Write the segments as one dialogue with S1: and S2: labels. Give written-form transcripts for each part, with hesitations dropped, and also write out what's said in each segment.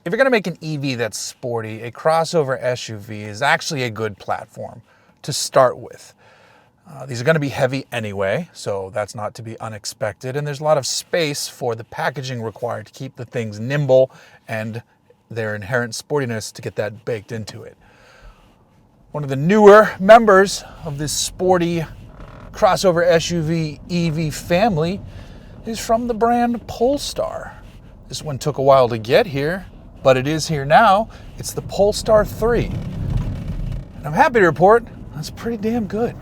S1: If you're going to make an EV that's sporty, a crossover SUV is actually a good platform to start with. These are going to be heavy anyway, so that's not to be unexpected. And there's a lot of space for the packaging required to keep the things nimble and their inherent sportiness to get that baked into it. One of the newer members of this sporty crossover SUV EV family is from the brand Polestar. This one took a while to get here, but it is here now. It's the Polestar 3. And I'm happy to report that's pretty damn good.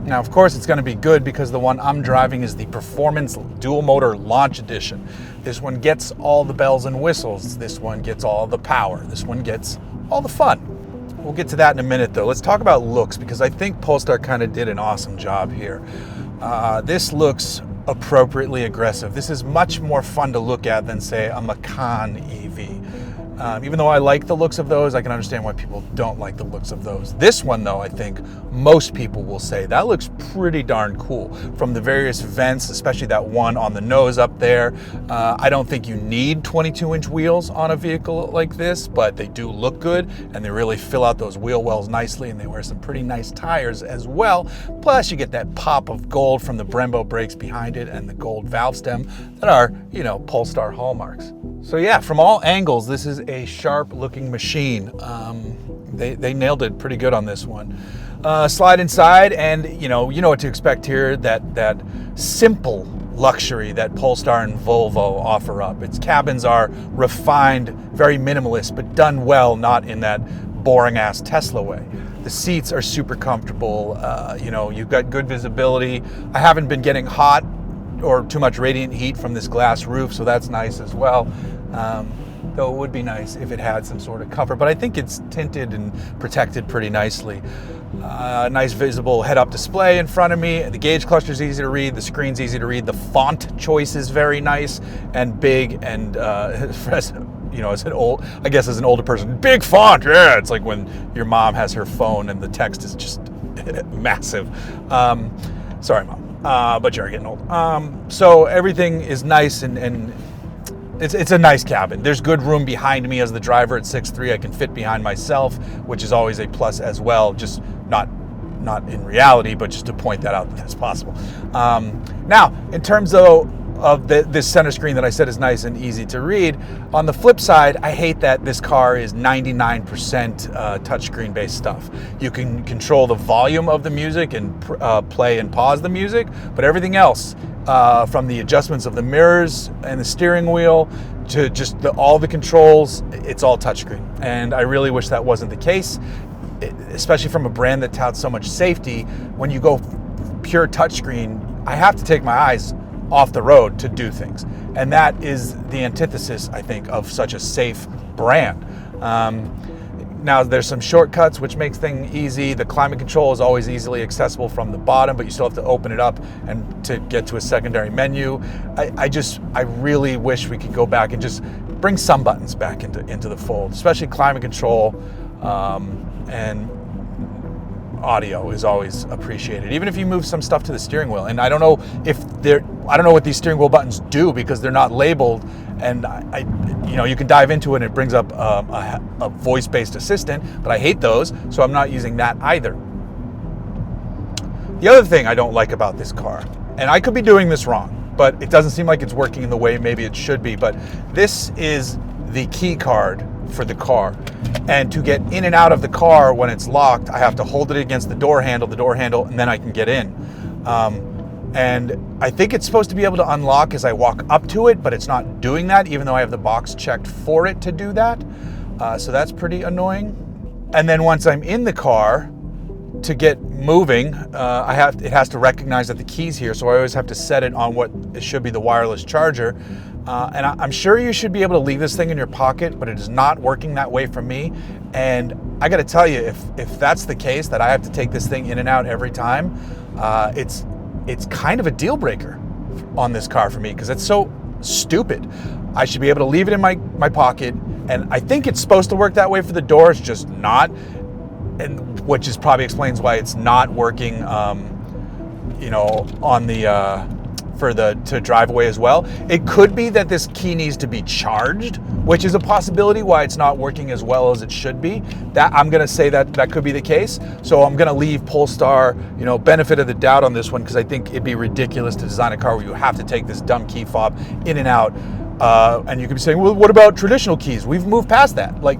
S1: Now, of course, it's going to be good because the one I'm driving is the Performance Dual Motor Launch Edition. This one gets all the bells and whistles. This one gets all the power. This one gets all the fun. We'll get to that in a minute, though. Let's talk about looks, because I think Polestar kind of did an awesome job here. This looks appropriately aggressive. This is much more fun to look at than, say, a Macan EV. Even though I like the looks of those, I can understand why people don't like the looks of those. This one, though, I think most people will say that looks pretty darn cool. From the various vents, especially that one on the nose up there. I don't think you need 22-inch wheels on a vehicle like this, but they do look good, and they really fill out those wheel wells nicely, and they wear some pretty nice tires as well. Plus, you get that pop of gold from the Brembo brakes behind it and the gold valve stem that are, Polestar hallmarks. So yeah, from all angles, this is a sharp-looking machine. They nailed it pretty good on this one. Slide inside, and you know what to expect here. That simple luxury that Polestar and Volvo offer up. Its cabins are refined, very minimalist, but done well, not in that boring-ass Tesla way. The seats are super comfortable. You've got good visibility. I haven't been getting hot or too much radiant heat from this glass roof, so that's nice as well. Though it would be nice if it had some sort of comfort, but I think it's tinted and protected pretty nicely. Nice visible head-up display in front of me. The gauge cluster is easy to read. The screen's easy to read. The font choice is very nice and big, and as an older person, big font. Yeah, it's like when your mom has her phone and the text is just massive. Sorry, Mom. But you're getting old. So everything is nice, and it's a nice cabin. There's good room behind me as the driver at 6'3". I can fit behind myself, which is always a plus as well. Just not in reality, but just to point that out that that's possible. Now, in terms of this center screen that I said is nice and easy to read, on the flip side, I hate that this car is 99% touchscreen based stuff. You can control the volume of the music and play and pause the music, but everything else, from the adjustments of the mirrors and the steering wheel to just all the controls, it's all touchscreen. And I really wish that wasn't the case, especially from a brand that touts so much safety. When you go pure touchscreen, I have to take my eyes off the road to do things. And that is the antithesis, I think, of such a safe brand. Now, there's some shortcuts, which makes things easy. The climate control is always easily accessible from the bottom, but you still have to open it up and to get to a secondary menu. I really wish we could go back and just bring some buttons back into the fold, especially climate control, and audio is always appreciated, even if you move some stuff to the steering wheel. And I don't know what these steering wheel buttons do, because they're not labeled, and you can dive into it and it brings up a voice-based assistant, but I hate those, so I'm not using that either. The other thing I don't like about this car, and I could be doing this wrong, but it doesn't seem like it's working in the way maybe it should be, but this is the key card for the car. And to get in and out of the car when it's locked, I have to hold it against the door handle, and then I can get in. And I think it's supposed to be able to unlock as I walk up to it, but it's not doing that, even though I have the box checked for it to do that. So that's pretty annoying. And then once I'm in the car, to get moving, it has to recognize that the key's here, so I always have to set it on what it should be the wireless charger. And I'm sure you should be able to leave this thing in your pocket, but it is not working that way for me. And I got to tell you, if that's the case, that I have to take this thing in and out every time, it's kind of a deal breaker on this car for me because it's so stupid. I should be able to leave it in my pocket, and I think it's supposed to work that way for the door. It's just not, and which is probably explains why it's not working. On the to drive away as well. It could be that this key needs to be charged, which is a possibility why it's not working as well as it should be. That I'm gonna say that could be the case. So I'm gonna leave Polestar, benefit of the doubt on this one, because I think it'd be ridiculous to design a car where you have to take this dumb key fob in and out. And you could be saying, well, what about traditional keys? We've moved past that. Like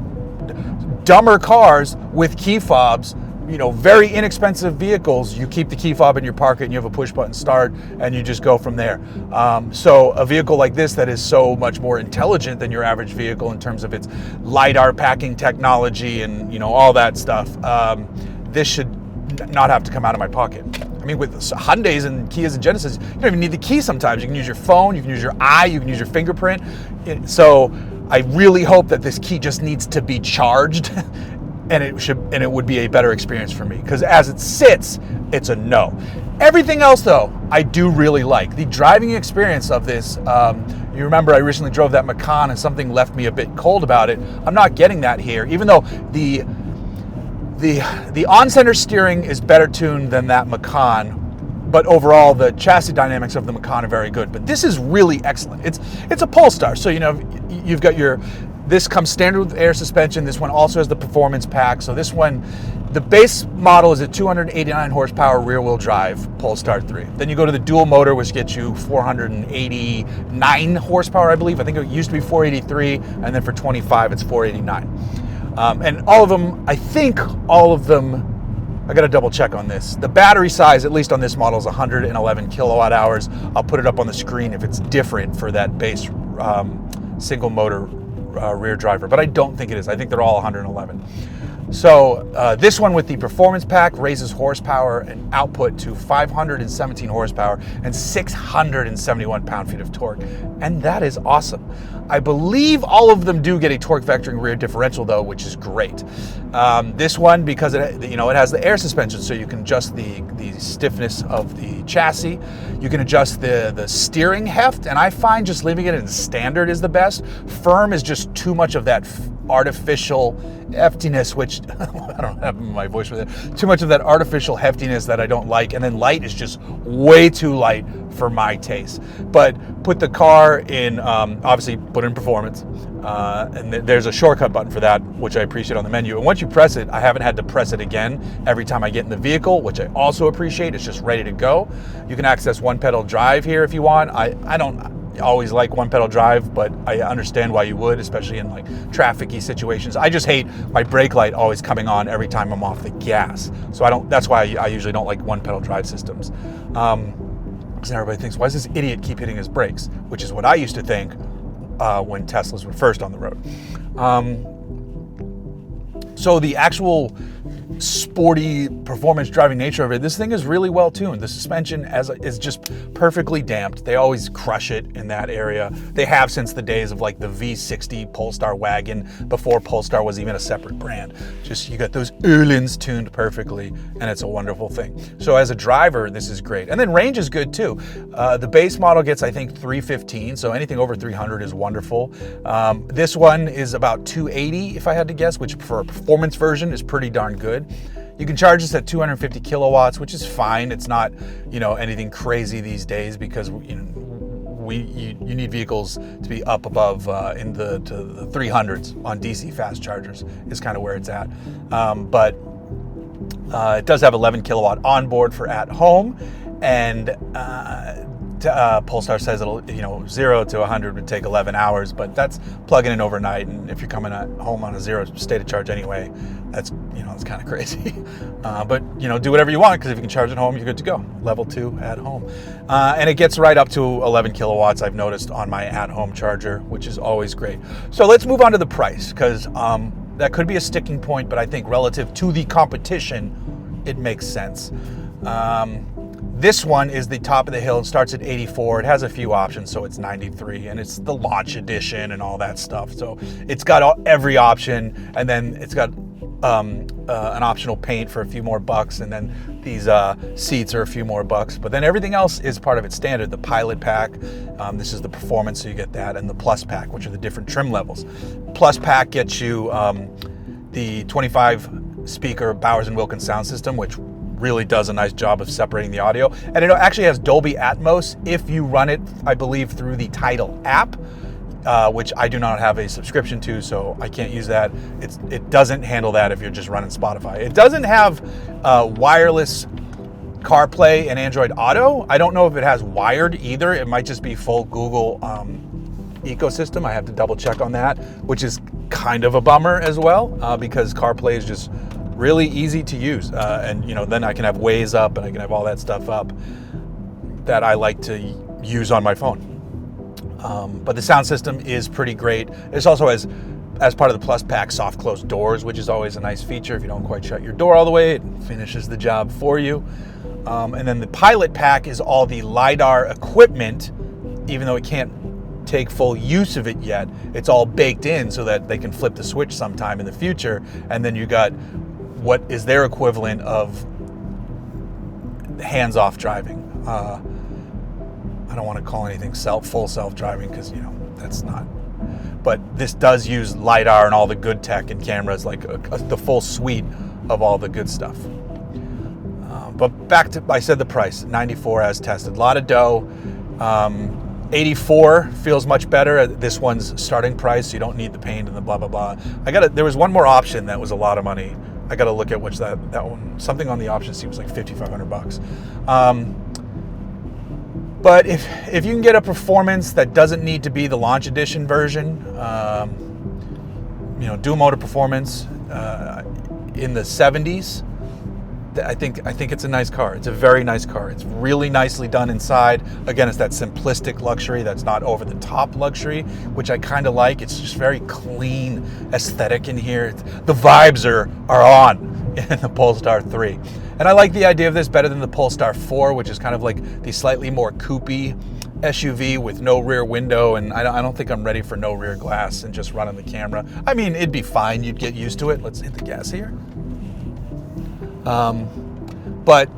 S1: dumber cars with key fobs, very inexpensive vehicles, you keep the key fob in your pocket and you have a push button start and you just go from there. So a vehicle like this that is so much more intelligent than your average vehicle in terms of its LiDAR packing technology and all that stuff, this should not have to come out of my pocket. I mean, with Hyundais and Kias and Genesis, you don't even need the key sometimes. You can use your phone, you can use your eye, you can use your fingerprint. So I really hope that this key just needs to be charged and it would be a better experience for me, because as it sits, it's a no. Everything else though, I do really like. The driving experience of this, you remember I recently drove that Macan and something left me a bit cold about it. I'm not getting that here, even though the on-center steering is better tuned than that Macan, but overall the chassis dynamics of the Macan are very good. But this is really excellent. It's a Polestar, so you've got this comes standard with air suspension. This one also has the performance pack. So this one, the base model is a 289 horsepower rear-wheel drive Polestar 3. Then you go to the dual motor, which gets you 489 horsepower, I believe. I think it used to be 483, and then for 25, it's 489. And all of them, I got to double check on this. The battery size, at least on this model, is 111 kilowatt hours. I'll put it up on the screen if it's different for that base single motor rear driver, but I don't think it is. I think they're all 111. So this one with the performance pack raises horsepower and output to 517 horsepower and 671 pound-feet of torque, and that is awesome. I believe all of them do get a torque vectoring rear differential though, which is great. This one, because it has the air suspension, so you can adjust the stiffness of the chassis. You can adjust the steering heft, and I find just leaving it in standard is the best. Firm is just too much of that artificial heftiness, which I don't have my voice with it. Too much of that artificial heftiness that I don't like, and then light is just way too light for my taste. But put the car in, obviously put in performance, and there's a shortcut button for that, which I appreciate on the menu. And once you press it, I haven't had to press it again every time I get in the vehicle, which I also appreciate. It's just ready to go. You can access one pedal drive here if you want. I don't always like one pedal drive, but I understand why you would, especially in like trafficy situations. I just hate my brake light always coming on every time I'm off the gas. So that's why I usually don't like one pedal drive systems. Because everybody thinks, why does this idiot keep hitting his brakes? Which is what I used to think when Teslas were first on the road. So the actual sporty performance driving nature of it, this thing is really well tuned. The suspension is just perfectly damped. They always crush it in that area. They have since the days of like the V60 Polestar wagon, before Polestar was even a separate brand. Just you got those Öhlins tuned perfectly, and it's a wonderful thing. So as a driver, this is great. And then range is good too. The base model gets, I think, 315, so anything over 300 is wonderful. This one is about 280 if I had to guess, which for a performance version is pretty darn good. You can charge this at 250 kilowatts, which is fine. It's not, anything crazy these days, because you need vehicles to be up above to the 300s on DC fast chargers is kind of where it's at. But it does have 11 kilowatt onboard for at home, and Polestar says it'll 0 to 100 would take 11 hours, but that's plugging in overnight, and if you're coming at home on a zero state of charge anyway, that's it's kind of crazy. But do whatever you want, because if you can charge at home, you're good to go. Level 2 at home, and it gets right up to 11 kilowatts. I've noticed on my at-home charger, which is always great. So let's move on to the price, because that could be a sticking point, but I think relative to the competition, it makes sense. This one is the top of the hill. It starts at 84. It has a few options, so it's 93, and it's the launch edition and all that stuff. So it's got every option, and then it's got an optional paint for a few more bucks, and then these seats are a few more bucks. But then everything else is part of its standard. The Pilot Pack, this is the Performance, so you get that, and the Plus Pack, which are the different trim levels. Plus Pack gets you the 25 speaker Bowers & Wilkins sound system, which really does a nice job of separating the audio. And it actually has Dolby Atmos if you run it, I believe, through the Tidal app, which I do not have a subscription to, so I can't use that. It doesn't handle that if you're just running Spotify. It doesn't have wireless CarPlay and Android Auto. I don't know if it has wired either. It might just be full Google ecosystem. I have to double check on that, which is kind of a bummer as well, because CarPlay is just really easy to use, and then I can have Waze up and I can have all that stuff up that I like to use on my phone. But the sound system is pretty great. It's also as part of the Plus Pack, soft closed doors, which is always a nice feature. If you don't quite shut your door all the way, it finishes the job for you. And then the Pilot Pack is all the LiDAR equipment, even though it can't take full use of it yet. It's all baked in so that they can flip the switch sometime in the future, and then you got what is their equivalent of hands-off driving. I don't want to call anything full self-driving because that's not. But this does use LiDAR and all the good tech and cameras, like the full suite of all the good stuff. But back to, I said the price, $94 as tested. A lot of dough. $84 feels much better. This one's starting price, so you don't need the paint and the blah, blah, blah. There was one more option that was a lot of money. I got to look at which that one, something on the option sheet was like $5,500. But if you can get a Performance that doesn't need to be the launch edition version, dual motor Performance in the 70s, I think it's a nice car. It's a very nice car. It's really nicely done inside. Again, it's that simplistic luxury that's not over the top luxury, which I kind of like. It's just very clean aesthetic in here. The vibes are on in the Polestar 3. And I like the idea of this better than the Polestar 4, which is kind of like the slightly more coupey SUV with no rear window, and I don't think I'm ready for no rear glass and just running the camera. I mean, it'd be fine. You'd get used to it. Let's hit the gas here. But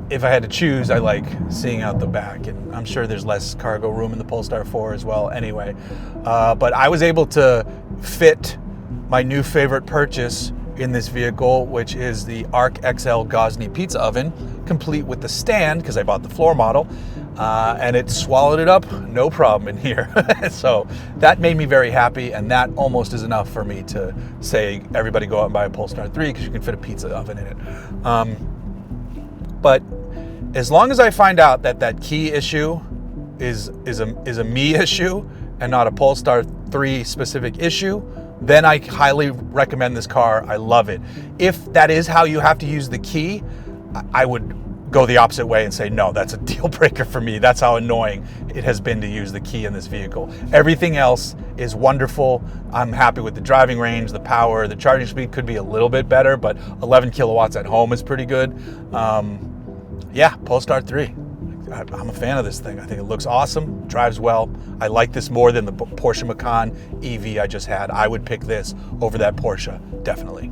S1: if I had to choose, I like seeing out the back, and I'm sure there's less cargo room in the Polestar 4 as well anyway. But I was able to fit my new favorite purchase in this vehicle, which is the Arc XL Gosney pizza oven, complete with the stand, because I bought the floor model, and it swallowed it up, no problem in here. So that made me very happy, and that almost is enough for me to say, everybody go out and buy a Polestar 3, because you can fit a pizza oven in it. But as long as I find out that key issue is a me issue and not a Polestar 3 specific issue, then I highly recommend this car. I love it. If that is how you have to use the key, I would go the opposite way and say, no, that's a deal breaker for me. That's how annoying it has been to use the key in this vehicle. Everything else is wonderful. I'm happy with the driving range, the power, the charging speed could be a little bit better, but 11 kilowatts at home is pretty good. Yeah, Polestar 3. I'm a fan of this thing. I think it looks awesome, drives well. I like this more than the Porsche Macan EV I just had. I would pick this over that Porsche, definitely.